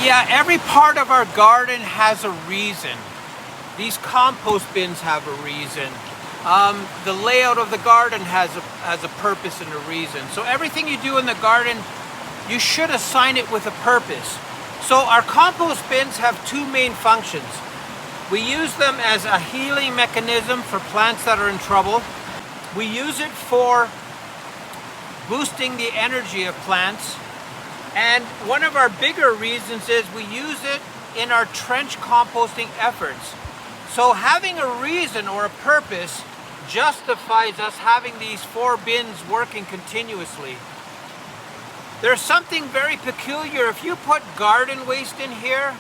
Yeah, every part of our garden has a reason. These compost bins have a reason. The layout of the garden has a purpose and a reason. So everything you do in the garden, you should assign it with a purpose. So our compost bins have two main functions. We use them as a healing mechanism for plants that are in trouble. We use it for boosting the energy of plants. And one of our bigger reasons is we use it in our trench composting efforts. So having a reason or a purpose justifies us having these 4 bins working continuously. There's something very peculiar. If you put garden waste in here,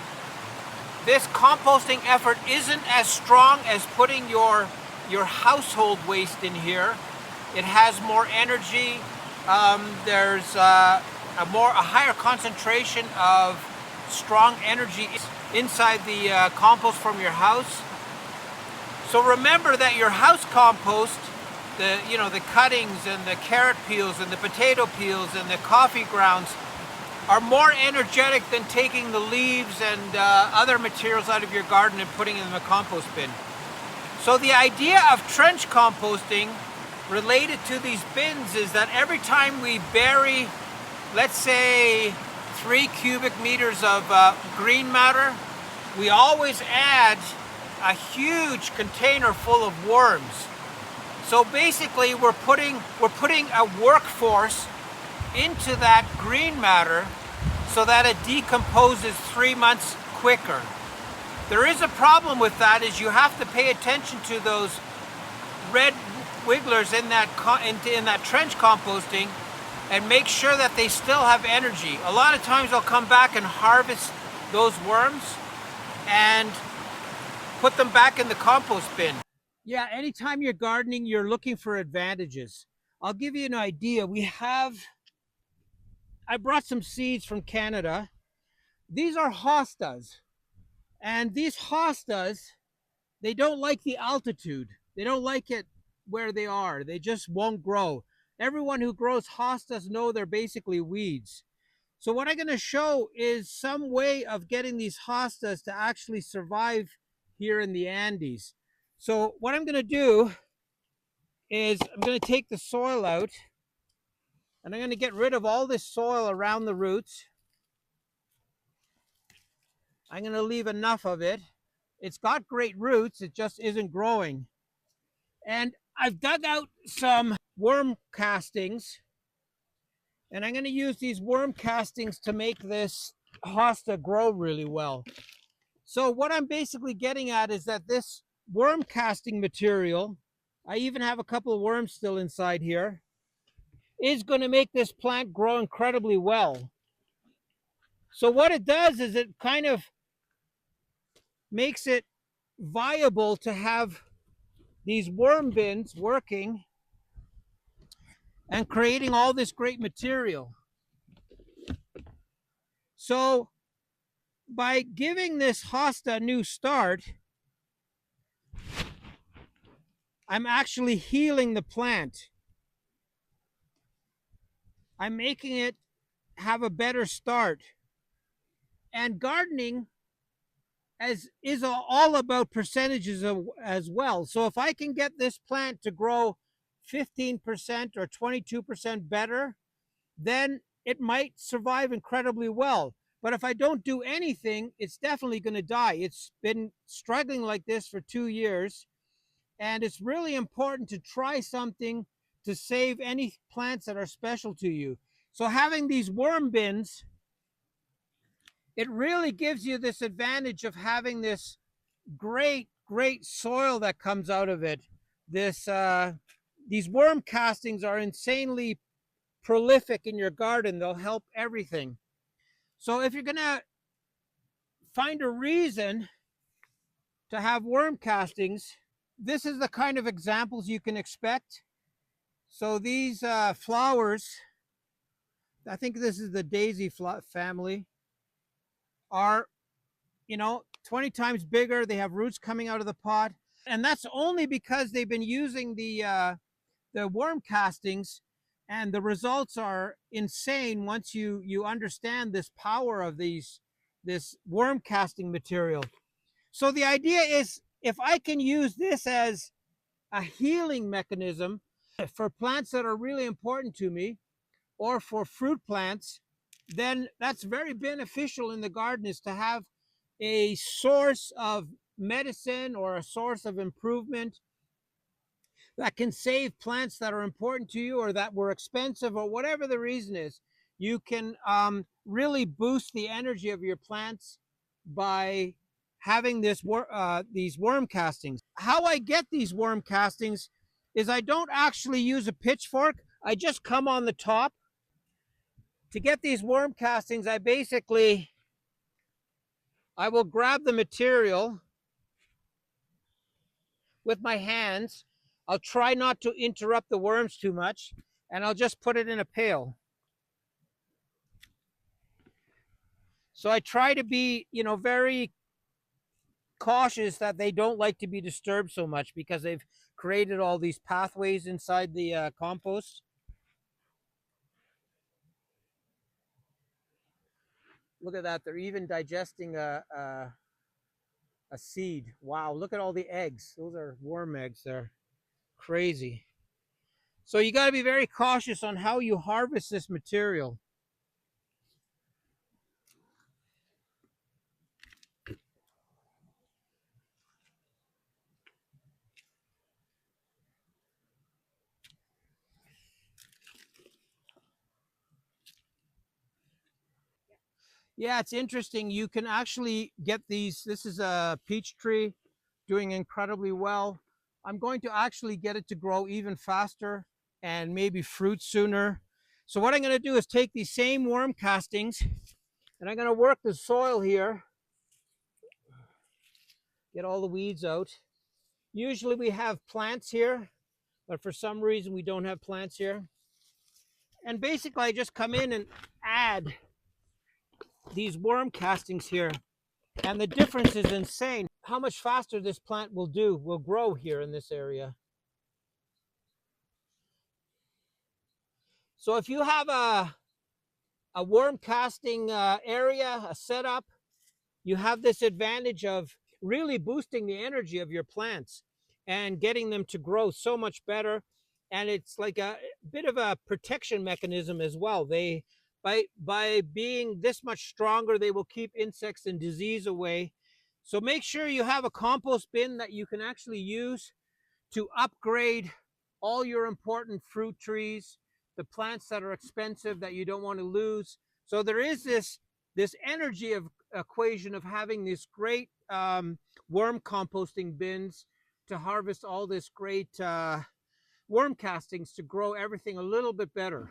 this composting effort isn't as strong as putting your household waste in here. It has more energy. There's a higher concentration of strong energy inside the compost from your house. So remember that your house compost, the cuttings and the carrot peels and the potato peels and the coffee grounds are more energetic than taking the leaves and other materials out of your garden and putting them in the compost bin. So the idea of trench composting related to these bins is that every time we bury, let's say, 3 cubic meters of green matter, we always add a huge container full of worms. So basically we're putting a workforce into that green matter so that it decomposes 3 months quicker. There is a problem with that, is you have to pay attention to those red wigglers in that trench composting and make sure that they still have energy. A lot of times they'll come back and harvest those worms and put them back in the compost bin. Yeah, anytime you're gardening, you're looking for advantages. I'll give you an idea. I brought some seeds from Canada. These are hostas. And these hostas, they don't like the altitude. They don't like it where they are. They just won't grow. Everyone who grows hostas know they're basically weeds. So what I'm going to show is some way of getting these hostas to actually survive here in the Andes. So what I'm going to do is I'm going to take the soil out and I'm going to get rid of all this soil around the roots. I'm going to leave enough of it. It's got great roots, it just isn't growing. And I've dug out some worm castings, and I'm going to use these worm castings to make this hosta grow really well. So what I'm basically getting at is that this worm casting material, I even have a couple of worms still inside here, is going to make this plant grow incredibly well. So what it does is it kind of makes it viable to have these worm bins working and creating all this great material. So by giving this hosta a new start, I'm actually healing the plant. I'm making it have a better start. And gardening is all about percentages as well. So if I can get this plant to grow 15% or 22% better, then it might survive incredibly well. But if I don't do anything, it's definitely going to die. It's been struggling like this for 2 years. And it's really important to try something to save any plants that are special to you. So having these worm bins, it really gives you this advantage of having this great soil that comes out of it. These worm castings are insanely prolific in your garden. They'll help everything. So if you're gonna find a reason to have worm castings, this is the kind of examples you can expect. So these flowers, I think this is the daisy family, are 20 times bigger. They have roots coming out of the pot, and that's only because they've been using the worm castings, and the results are insane once you understand this power of these this worm casting material. So the idea is, if I can use this as a healing mechanism for plants that are really important to me, or for fruit plants, then that's very beneficial in the garden, is to have a source of medicine or a source of improvement that can save plants that are important to you or that were expensive or whatever the reason is. You can really boost the energy of your plants by having these worm castings. How I get these worm castings is I don't actually use a pitchfork. I just come on the top. To get these worm castings, I will grab the material with my hands. I'll try not to interrupt the worms too much, and I'll just put it in a pail. So I try to be, very cautious that they don't like to be disturbed so much, because they've created all these pathways inside the compost. Look at that. They're even digesting a seed. Wow, look at all the eggs. Those are worm eggs. They're crazy. So you got to be very cautious on how you harvest this material. Yeah, it's interesting. You can actually get these. This is a peach tree doing incredibly well. I'm going to actually get it to grow even faster and maybe fruit sooner. So what I'm going to do is take these same worm castings, and I'm going to work the soil here, get all the weeds out. Usually we have plants here, but for some reason we don't have plants here. And basically I just come in and add these worm castings here, and the difference is insane. How much faster this plant will grow here in this area. So if you have a worm casting area, a setup, you have this advantage of really boosting the energy of your plants and getting them to grow so much better. And it's like a bit of a protection mechanism as well. They, by being this much stronger, they will keep insects and disease away. So make sure you have a compost bin that you can actually use to upgrade all your important fruit trees, the plants that are expensive that you don't want to lose. So there is this energy of equation of having these great worm composting bins to harvest all this great worm castings to grow everything a little bit better.